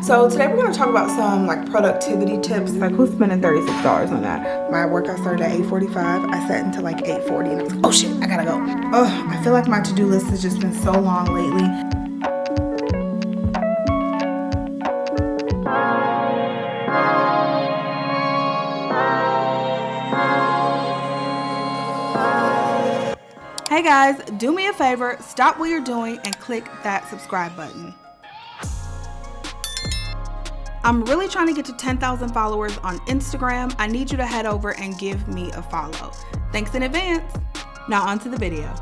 So today we're going to talk about some like productivity tips. Like, who's spending $36 on that? My workout started at 8:45. I sat until like 8:40 and I was like, oh shit, I gotta go. Oh, I feel like my to-do list has just been so long lately. Hey guys, do me a favor, stop what you're doing and click that subscribe button. I'm really trying to get to 10,000 followers on Instagram. I need you to head over and give me a follow. Thanks in advance. Now on to the video.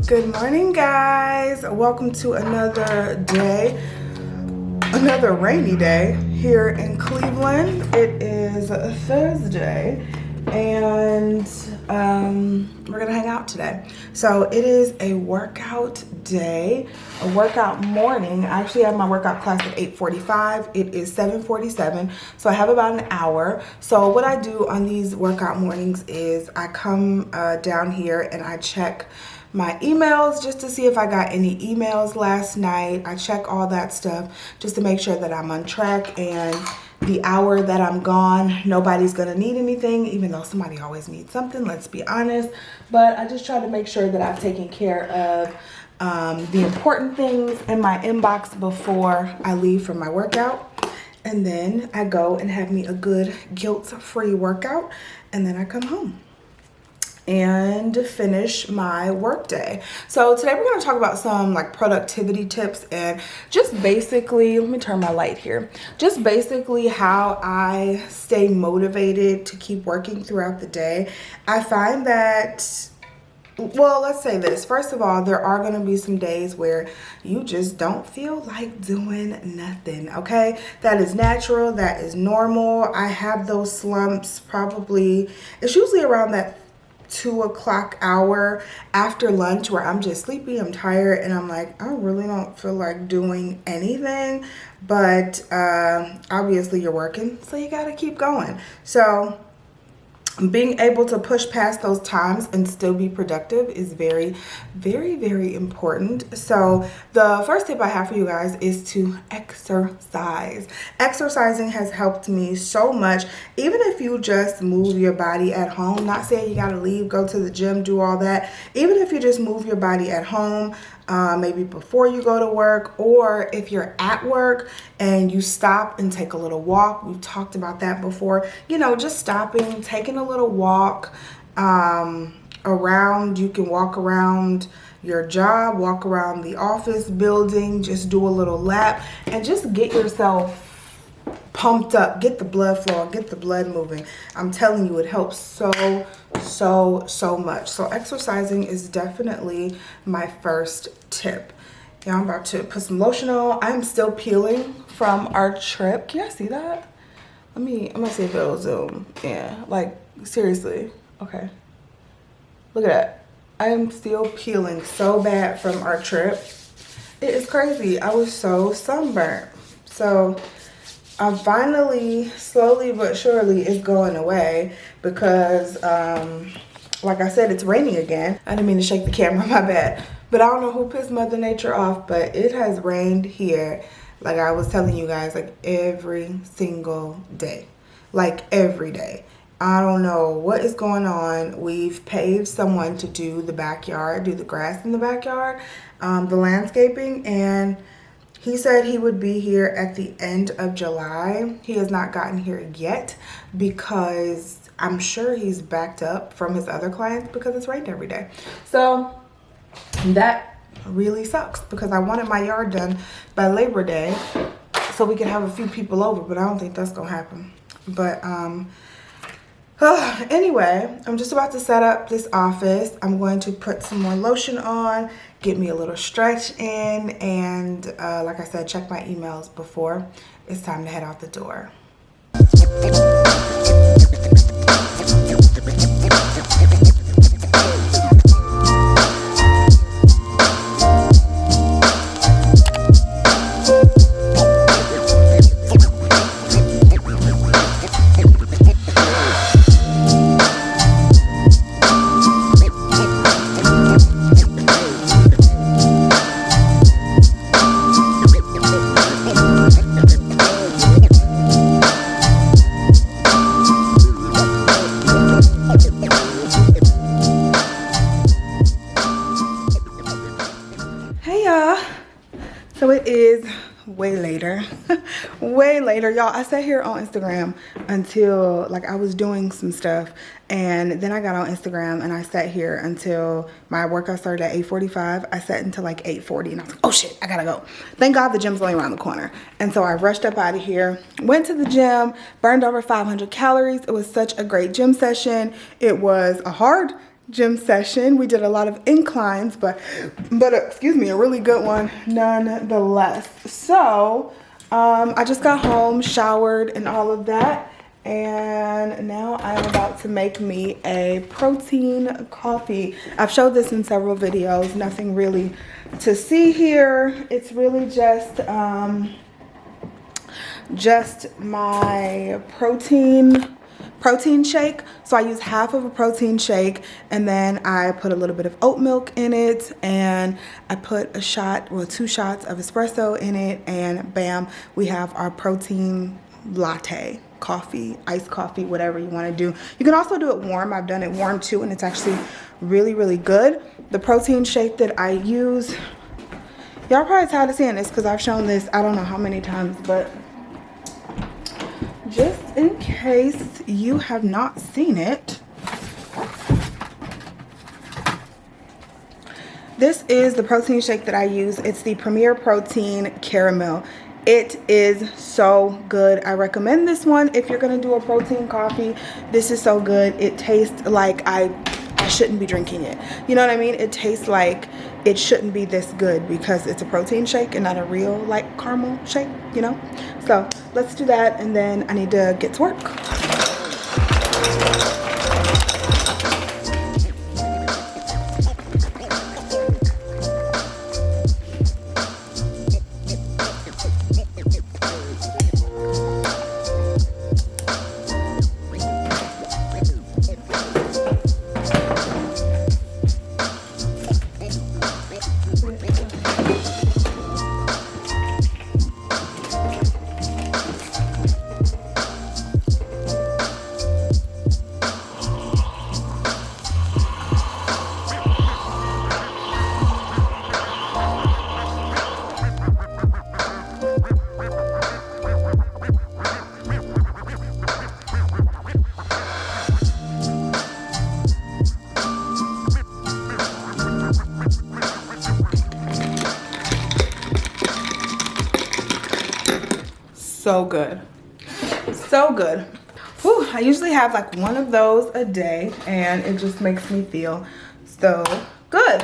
Good morning, guys. Welcome to another day, another rainy day here in Cleveland. It is Thursday and we're gonna hang out today. So it is a workout day, a workout morning. I actually have my workout class at 8:45. It is 7:47, so I have about an hour. So what I do on these workout mornings is I come down here and I check my emails just to see if I got any emails last night. I check all that stuff just to make sure that I'm on track, and the hour that I'm gone, nobody's gonna need anything, even though somebody always needs something, let's be honest. But I just try to make sure that I've taken care of the important things in my inbox before I leave for my workout. And then I go and have me a good guilt-free workout, and then I come home and finish my work day. So today we're going to talk about some like productivity tips and just basically, let me turn my light here, just basically how I stay motivated to keep working throughout the day. I find that, well, let's say this. First of all, there are going to be some days where you just don't feel like doing nothing, okay? That is natural. That is normal. I have those slumps probably, it's usually around that 2 o'clock hour after lunch where I'm just sleepy, I'm tired, and I'm like, I really don't feel like doing anything. But obviously you're working, so you gotta keep going. So being able to push past those times and still be productive is very, very, very important. So the first tip I have for you guys is to exercise. Exercising has helped me so much. Even if you just move your body at home, not saying you gotta leave, go to the gym, do all that. Even if you just move your body at home, maybe before you go to work, or if you're at work and you stop and take a little walk. We've talked about that before. You know, just stopping, taking a little walk around. You can walk around your job, walk around the office building, just do a little lap and just get yourself pumped up, get the blood flowing, get the blood moving. I'm telling you, it helps so much. So exercising is definitely my first tip. Yeah, I'm about to put some lotion on. I'm still peeling from our trip. Can you see that? I'm gonna see if it'll zoom. Yeah, like seriously. Okay. Look at that. I am still peeling so bad from our trip. It is crazy. I was so sunburnt. So I'm finally, slowly but surely, it's going away because, like I said, it's raining again. I didn't mean to shake the camera, my bad. But I don't know who pissed Mother Nature off, but it has rained here, like I was telling you guys, like every single day. Like every day. I don't know what is going on. We've paid someone to do the backyard, do the grass in the backyard, the landscaping, and he said he would be here at the end of July. He has not gotten here yet because I'm sure he's backed up from his other clients because it's rained every day. So that really sucks because I wanted my yard done by Labor Day so we could have a few people over, but I don't think that's gonna happen. But anyway, I'm just about to set up this office. I'm going to put some more lotion on, get me a little stretch in, and like I said, check my emails before it's time to head out the door. So it is way later, way later, y'all. I sat here on Instagram until, like, I was doing some stuff, and then I got on Instagram and I sat here until my workout started at 8:45. I sat until like 8:40 and I was like, oh shit, I gotta go. Thank God the gym's only around the corner. And so I rushed up out of here, went to the gym, burned over 500 calories. It was such a great gym session. It was a hard gym session. We did a lot of inclines, but excuse me, a really good one nonetheless. So I just got home, showered and all of that, and now I'm about to make me a protein coffee. I've showed this in several videos, nothing really to see here. It's really just my protein shake. So I use half of a protein shake, and then I put a little bit of oat milk in it, and I put a shot, well, 2 shots of espresso in it, and bam, we have our protein latte, coffee, iced coffee, whatever you want to do. You can also do it warm. I've done it warm too, and it's actually really, really good. The protein shake that I use, y'all probably tired of seeing this because I've shown this I don't know how many times, but just in case you have not seen it, this is the protein shake that I use. It's the Premier Protein Caramel. It is so good. I recommend this one if you're gonna do a protein coffee. This is so good. It tastes like I shouldn't be drinking it. You know what I mean? It tastes like it shouldn't be this good because it's a protein shake and not a real like caramel shake, you know? So let's do that, and then I need to get to work. So good, so good. Whew, I usually have like one of those a day, and it just makes me feel so good.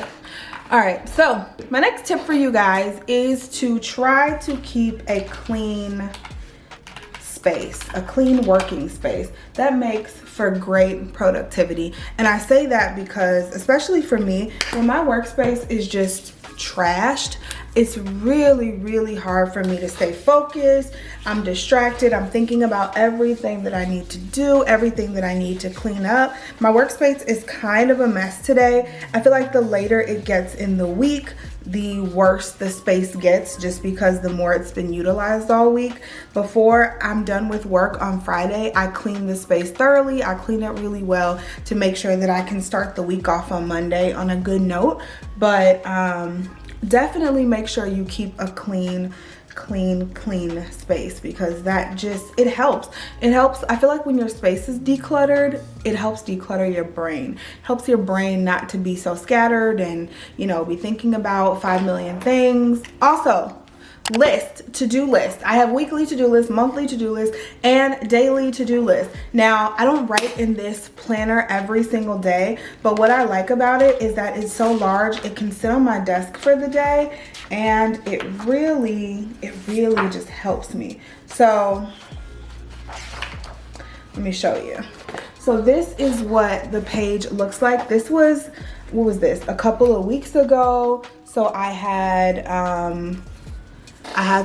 All right, so my next tip for you guys is to try to keep a clean space, a clean working space. That makes for great productivity. And I say that because, especially for me, when my workspace is just trashed, it's really, really hard for me to stay focused. I'm distracted. I'm thinking about everything that I need to do, everything that I need to clean up. My workspace is kind of a mess today. I feel like the later it gets in the week, the worse the space gets, just because the more it's been utilized all week. Before I'm done with work on Friday, I clean the space thoroughly. I clean it really well to make sure that I can start the week off on Monday on a good note. But definitely make sure you keep a clean clean space, because that just, it helps. I feel like when your space is decluttered, it helps declutter your brain. Helps your brain not to be so scattered and, you know, be thinking about 5 million things. Also, to-do list. I have weekly to-do list, monthly to-do list, and daily to-do list. Now, I don't write in this planner every single day, but what I like about it is that it's so large, it can sit on my desk for the day, and it really just helps me. So let me show you. So this is what the page looks like. This was, what was this? A couple of weeks ago. So I had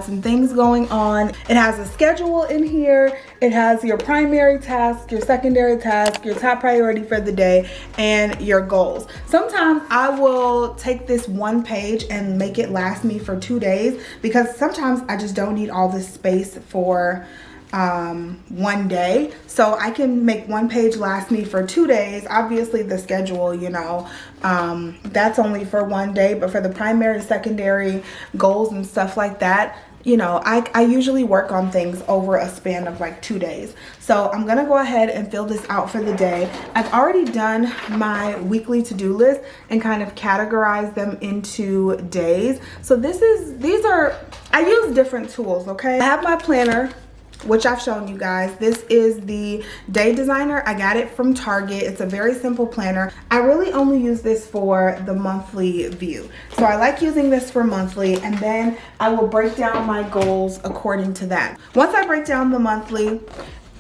some things going on. It has a schedule in here. It has your primary task, your secondary task, your top priority for the day, and your goals. Sometimes I will take this one page and make it last me for 2 days, because sometimes I just don't need all this space for one day. So I can make one page last me for 2 days. Obviously the schedule, you know, that's only for one day, but for the primary, secondary, goals and stuff like that, you know, I usually work on things over a span of like 2 days. So I'm gonna go ahead and fill this out for the day. I've already done my weekly to-do list and kind of categorized them into days. So I use different tools, okay? I have my planner, which I've shown you guys. This is the Day Designer. I got it from Target. It's a very simple planner. I really only use this for the monthly view. So I like using this for monthly, and then I will break down my goals according to that. Once I break down the monthly,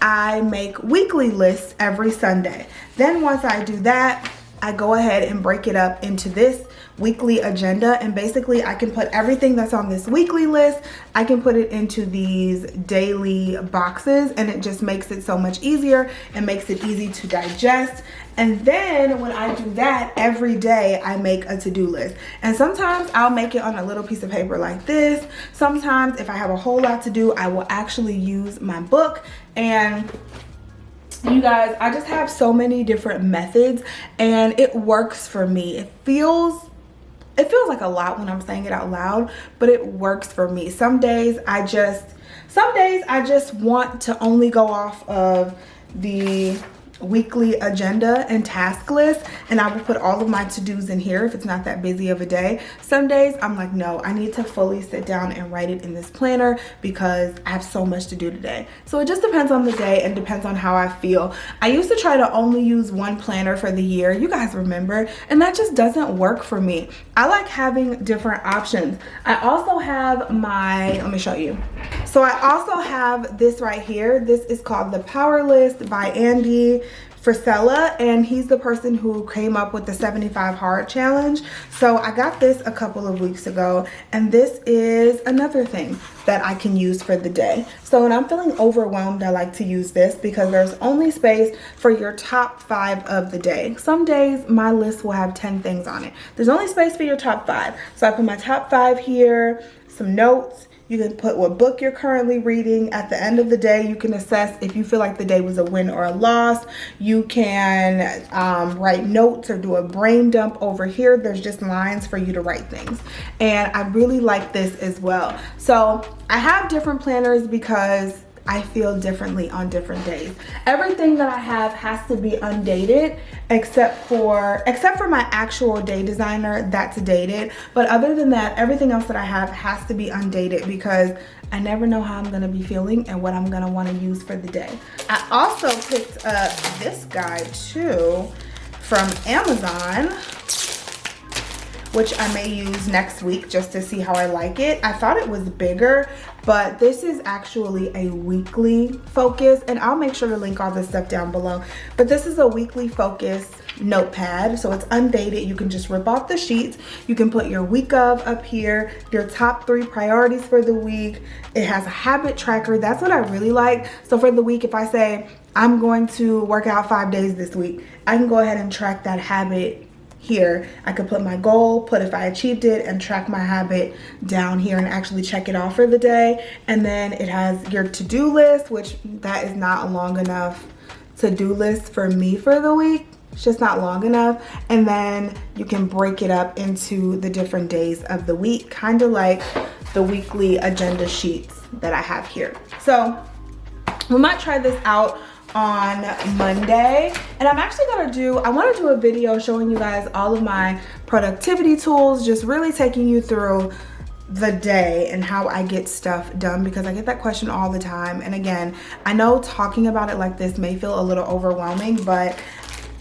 I make weekly lists every Sunday. Then once I do that, I go ahead and break it up into this weekly agenda, and basically I can put everything that's on this weekly list, I can put it into these daily boxes, and it just makes it so much easier and makes it easy to digest. And then when I do that, every day I make a to-do list. And sometimes I'll make it on a little piece of paper like this. Sometimes if I have a whole lot to do, I will actually use my book. And you guys, I just have so many different methods, and it works for me. It feels like a lot when I'm saying it out loud, but it works for me. Some days I just want to only go off of the weekly agenda and task list, and I will put all of my to-dos in here if it's not that busy of a day. Some days I'm like, no, I need to fully sit down and write it in this planner because I have so much to do today. So it just depends on the day and depends on how I feel. I used to try to only use one planner for the year, you guys remember, and that just doesn't work for me. I like having different options. I also have let me show you. So I also have this right here. This is called the Power List by Andy Frisella, and he's the person who came up with the 75 Hard Challenge. So I got this a couple of weeks ago, and this is another thing that I can use for the day. So when I'm feeling overwhelmed, I like to use this because there's only space for your top 5 of the day. Some days my list will have 10 things on it. There's only space for your top 5. So I put my top 5 here, some notes. You can put what book you're currently reading. At the end of the day, you can assess if you feel like the day was a win or a loss. You can write notes or do a brain dump over here. There's just lines for you to write things. And I really like this as well. So I have different planners because I feel differently on different days. Everything that I have has to be undated except for my actual Day Designer, that's dated. But other than that, everything else that I have has to be undated because I never know how I'm gonna be feeling and what I'm gonna wanna use for the day. I also picked up this guide too from Amazon, which I may use next week just to see how I like it. I thought it was bigger, but this is actually a weekly focus, and I'll make sure to link all this stuff down below. But this is a weekly focus notepad, so it's undated. You can just rip off the sheets. You can put your week of up here, your top 3 priorities for the week. It has a habit tracker. That's what I really like. So for the week, if I say I'm going to work out 5 days this week, I can go ahead and track that habit here. I could put my goal, put if I achieved it, and track my habit down here and actually check it off for the day. And then it has your to-do list, which that is not a long enough to-do list for me for the week. It's just not long enough. And then you can break it up into the different days of the week, kind of like the weekly agenda sheets that I have here. So we might try this out on Monday, and I'm actually I want to do a video showing you guys all of my productivity tools, just really taking you through the day and how I get stuff done, because I get that question all the time. And again, I know talking about it like this may feel a little overwhelming, but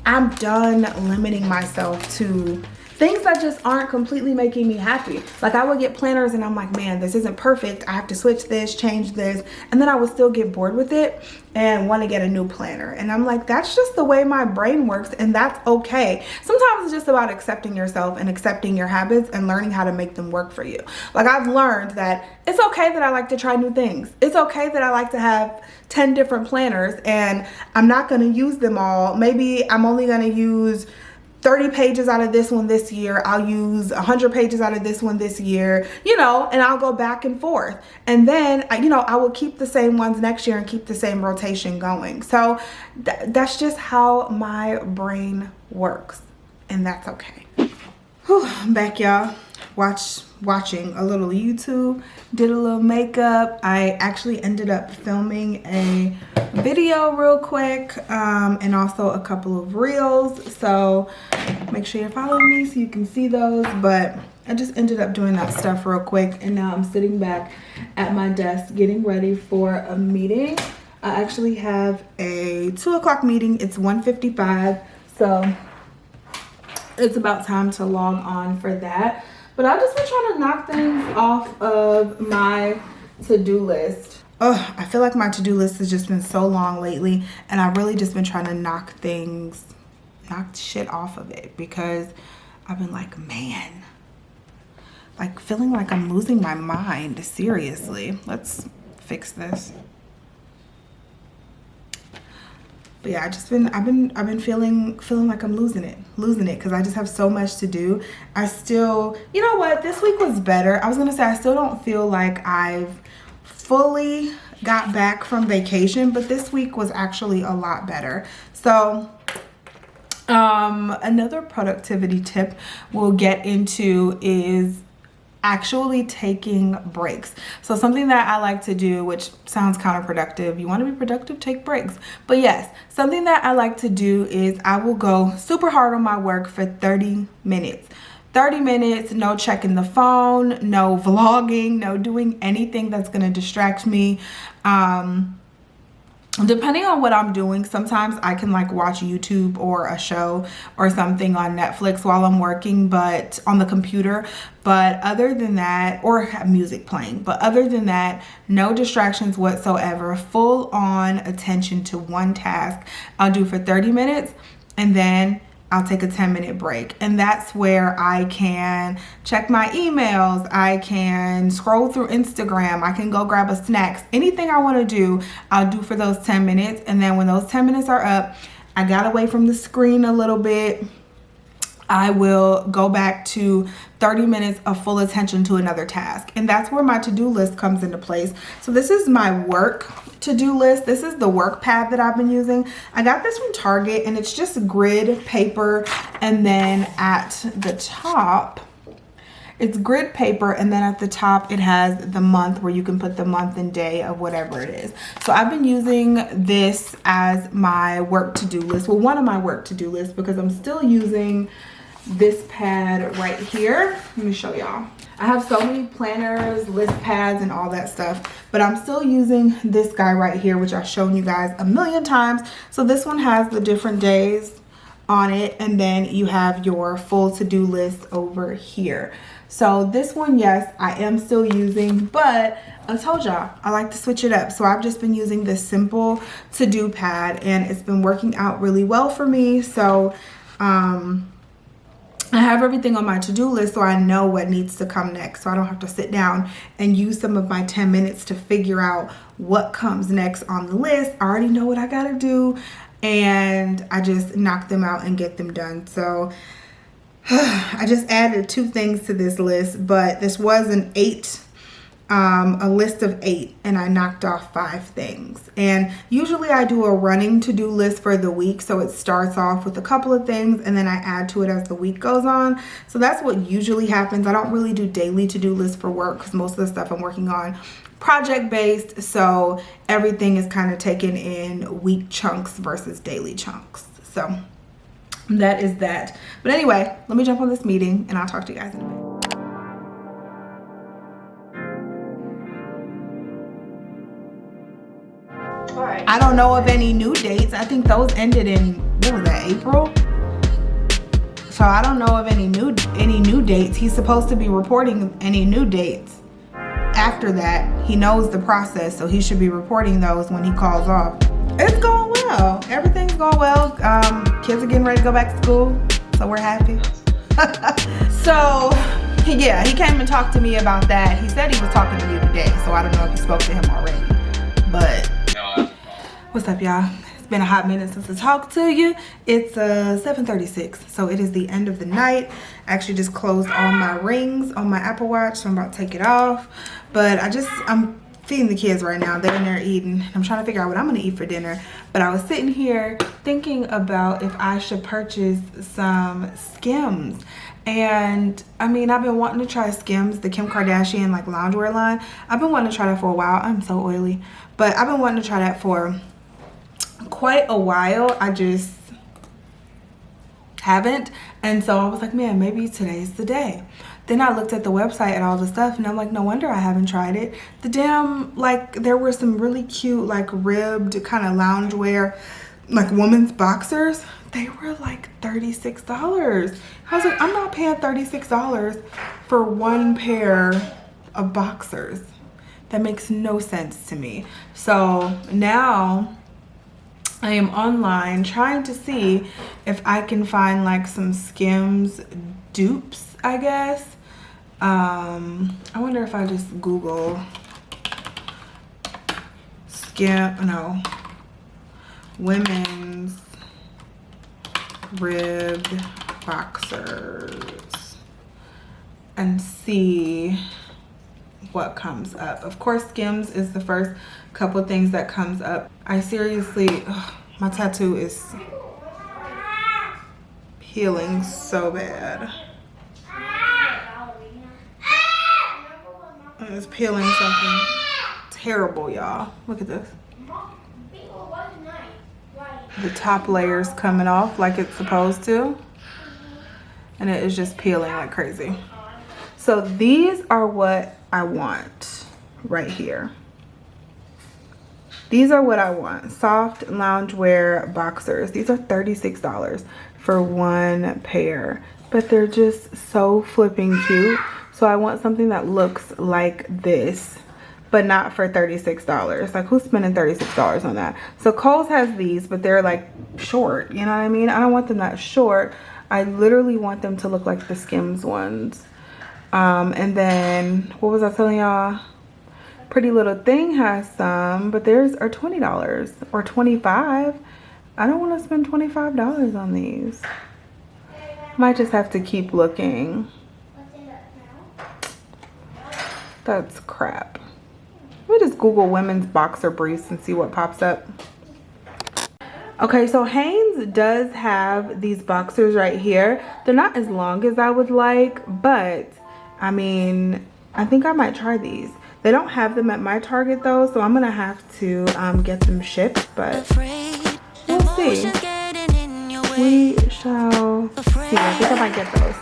I'm done limiting myself to things that just aren't completely making me happy. Like, I would get planners and I'm like, man, this isn't perfect. I have to switch this, change this. And then I would still get bored with it and want to get a new planner. And I'm like, that's just the way my brain works, and that's okay. Sometimes it's just about accepting yourself and accepting your habits and learning how to make them work for you. Like, I've learned that it's okay that I like to try new things. It's okay that I like to have 10 different planners and I'm not going to use them all. Maybe I'm only going to use 30 pages out of this one this year. I'll use 100 pages out of this one this year, you know, and I'll go back and forth. And then, you know, I will keep the same ones next year and keep the same rotation going. So that's just how my brain works, and that's okay. Whew, I'm back, y'all. Watching a little YouTube, did a little makeup. I actually ended up filming a video real quick, and also a couple of reels, so make sure you're following me so you can see those. But I just ended up doing that stuff real quick, and now I'm sitting back at my desk getting ready for a meeting. I actually have a 2 o'clock meeting. It's 1:55, so it's about time to log on for that. But I've just been trying to knock things off of my to-do list. Oh, I feel like my to-do list has just been so long lately, and I've really just been trying to knock shit off of it, because I've been like, man, like feeling like I'm losing my mind. Seriously, let's fix this. But yeah, I've been feeling like I'm losing it because I just have so much to do. I still, you know what, this week was better. I was gonna say I still don't feel like I've fully got back from vacation, but this week was actually a lot better. So another productivity tip we'll get into is actually taking breaks. So something that I like to do, which sounds counterproductive, you want to be productive, take breaks. But yes, something that I like to do is I will go super hard on my work for 30 minutes. 30 minutes, no checking the phone, no vlogging, no doing anything that's going to distract me. Depending on what I'm doing, sometimes I can like watch YouTube or a show or something on Netflix while I'm working, but on the computer. But other than that, or have music playing, but other than that, no distractions whatsoever, full on attention to one task. I'll do for 30 minutes, and then I'll take a 10-minute break. And that's where I can check my emails. I can scroll through Instagram. I can go grab a snack. Anything I want to do, I'll do for those 10 minutes. And then when those 10 minutes are up, I got away from the screen a little bit. I will go back to 30 minutes of full attention to another task. And that's where my to-do list comes into place. So this is my work to-do list. This is the work pad that I've been using. I got this from Target, and it's just grid paper. And then at the top, it's grid paper, and then at the top it has the month where you can put the month and day of whatever it is. So I've been using this as my work to-do list. Well, one of my work to-do lists, because I'm still using this pad right here. Let me show y'all. I have so many planners, list pads, and all that stuff, but I'm still using this guy right here, which I've shown you guys a million times. So this one has the different days on it, and then you have your full to-do list over here. So this one, yes, I am still using, but I told y'all I like to switch it up. So I've just been using this simple to-do pad, and it's been working out really well for me. So I have everything on my to-do list, so I know what needs to come next. So I don't have to sit down and use some of my 10 minutes to figure out what comes next on the list. I already know what I gotta do, and I just knock them out and get them done. So I just added 2 things to this list, but this was an 8 a list of 8, and I knocked off 5 things. And usually I do a running to-do list for the week, so it starts off with a couple of things and then I add to it as the week goes on. So that's what usually happens. I don't really do daily to-do lists for work because most of the stuff I'm working on project based, so everything is kind of taken in week chunks versus daily chunks. So that is that. But anyway, let me jump on this meeting and I'll talk to you guys in a minute. I don't know of any new dates. I think those ended in, what was that, April? So I don't know of any new dates. He's supposed to be reporting any new dates after that. He knows the process, so he should be reporting those when he calls off. It's going well. Everything's going well. Kids are getting ready to go back to school, so we're happy. So yeah, he came and talked to me about that. He said he was talking to you today, so I don't know if you spoke to him already. But what's up, y'all? It's been a hot minute since I talked to you. It's 7:36, so it is the end of the night. I actually just closed all my rings on my Apple Watch, so I'm about to take it off. But I'm feeding the kids right now. They're in there eating. I'm trying to figure out what I'm gonna eat for dinner. But I was sitting here thinking about if I should purchase some Skims. And I mean, I've been wanting to try Skims, the Kim Kardashian like loungewear line. I've been wanting to try that for a while. I'm so oily. But I've been wanting to try that for quite a while. I just haven't. And so I was like, man, maybe today's the day. Then I looked at the website and all the stuff and I'm like, no wonder I haven't tried it. The damn, like, there were some really cute like ribbed kind of loungewear, like women's boxers. They were like $36. I was like, I'm not paying $36 for one pair of boxers. That makes no sense to me. So now I am online trying to see if I can find like some Skims dupes, I guess. I wonder if I just Google women's ribbed boxers and see what comes up. Of course, Skims is the first couple things that comes up. I seriously, my tattoo is peeling so bad. It's peeling something terrible, y'all. Look at this. The top layer's coming off like it's supposed to. And it is just peeling like crazy. So these are what I want right here. These are what I want. Soft loungewear boxers. These are $36 for one pair. But they're just so flipping cute. So I want something that looks like this, but not for $36. Like, who's spending $36 on that? So Kohl's has these, but they're like short, you know what I mean? I don't want them that short. I literally want them to look like the Skims ones. And then, what was I telling y'all? Pretty Little Thing has some, but theirs are $20 or $25. I don't want to spend $25 on these. Might just have to keep looking. That's crap. Let me just Google women's boxer briefs and see what pops up. Okay, so Hanes does have these boxers right here. They're not as long as I would like, but I mean, I think I might try these. They don't have them at my Target though, so I'm gonna have to get them shipped, but we'll see. We shall see. I think I might get those.